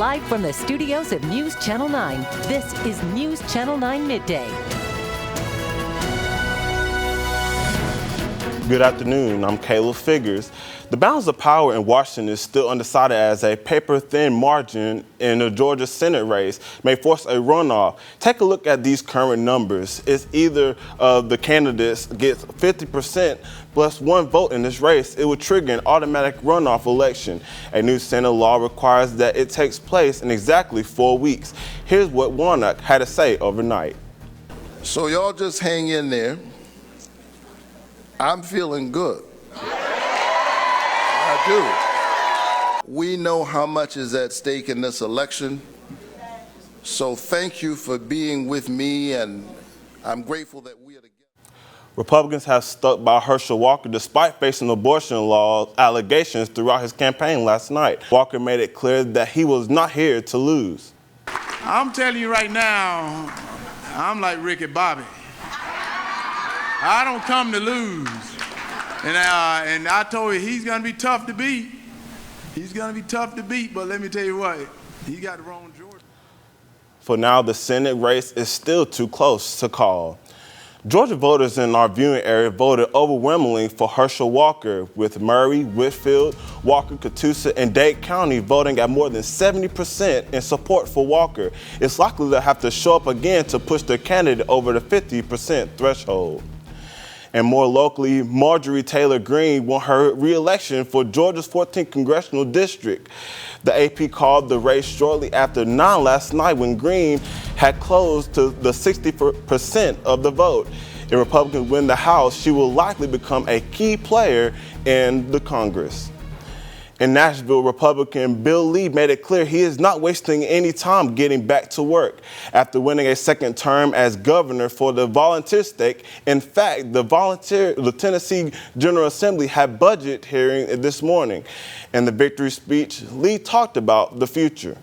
Live from the studios of News Channel 9, this is News Channel 9 Midday. Good afternoon, I'm Caleb Figures. The balance of power in Washington is still undecided as a paper-thin margin in the Georgia Senate race may force a runoff. Take a look at these current numbers. It's either the candidates gets 50% plus one vote in this race, it would trigger an automatic runoff election. A new Senate law requires that it takes place in exactly 4 weeks. Here's what Warnock had to say overnight. So y'all just hang in there. I'm feeling good. I do. We know how much is at stake in this election. So thank you for being with me, and I'm grateful that we are together. Republicans have stuck by Herschel Walker despite facing abortion law allegations throughout his campaign last night. Walker made it clear that he was not here to lose. I'm telling you right now, I'm like Ricky Bobby. I don't come to lose. And I told you he's going to be tough to beat. He's going to be tough to beat, but let me tell you what, he got the wrong Georgia. For now, the Senate race is still too close to call. Georgia voters in our viewing area voted overwhelmingly for Herschel Walker, with Murray, Whitfield, Walker, Catoosa, and Dade County voting at more than 70% in support for Walker. It's likely they'll have to show up again to push their candidate over the 50% threshold. And more locally, Marjorie Taylor Greene won her re-election for Georgia's 14th congressional district. The AP called the race shortly after 9 last night when Greene had closed to the 60% of the vote. If Republicans win the House, she will likely become a key player in the Congress. In Nashville, Republican Bill Lee made it clear he is not wasting any time getting back to work. After winning a second term as governor for the volunteer stake, in fact, the Tennessee General Assembly had budget hearing this morning. In the victory speech, Lee talked about the future.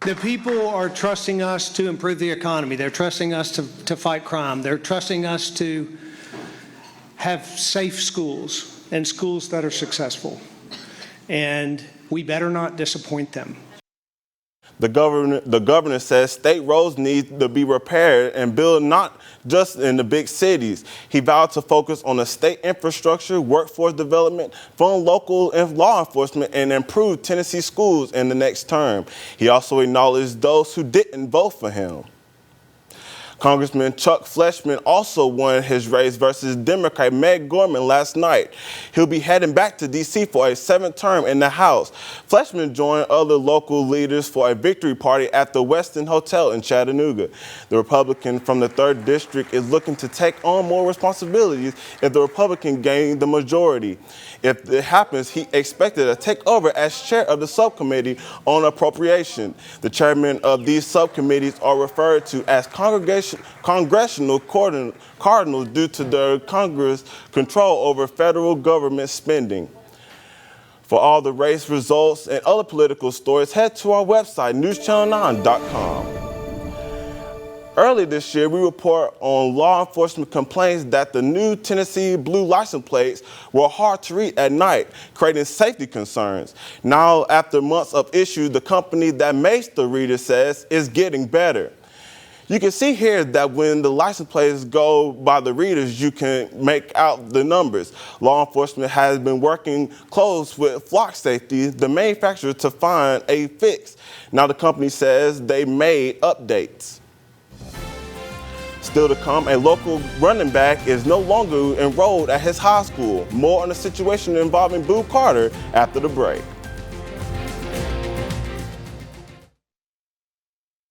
The people are trusting us to improve the economy. They're trusting us to fight crime. They're trusting us to have safe schools and schools that are successful. And we better not disappoint them. The governor says state roads need to be repaired and built not just in the big cities. He vowed to focus on the state infrastructure, workforce development, fund local law enforcement, and improve Tennessee schools in the next term. He also acknowledged those who didn't vote for him. Congressman Chuck Fleshman also won his race versus Democrat Meg Gorman last night. He'll be heading back to D.C. for a 7th term in the House. Fleshman joined other local leaders for a victory party at the Westin Hotel in Chattanooga. The Republican from the 3rd District is looking to take on more responsibilities if the Republican gain the majority. If it happens, he expected to take over as chair of the subcommittee on appropriation. The chairmen of these subcommittees are referred to as congressional cardinals due to their Congress' control over federal government spending. For all the race results and other political stories, head to our website, newschannel9.com. Early this year, we report on law enforcement complaints that the new Tennessee blue license plates were hard to read at night, creating safety concerns. Now, after months of issues, the company that makes the reader says is getting better. You can see here that when the license plates go by the readers, you can make out the numbers. Law enforcement has been working close with Flock Safety, the manufacturer, to find a fix. Now the company says they made updates. Still to come, a local running back is no longer enrolled at his high school. More on the situation involving Boo Carter after the break.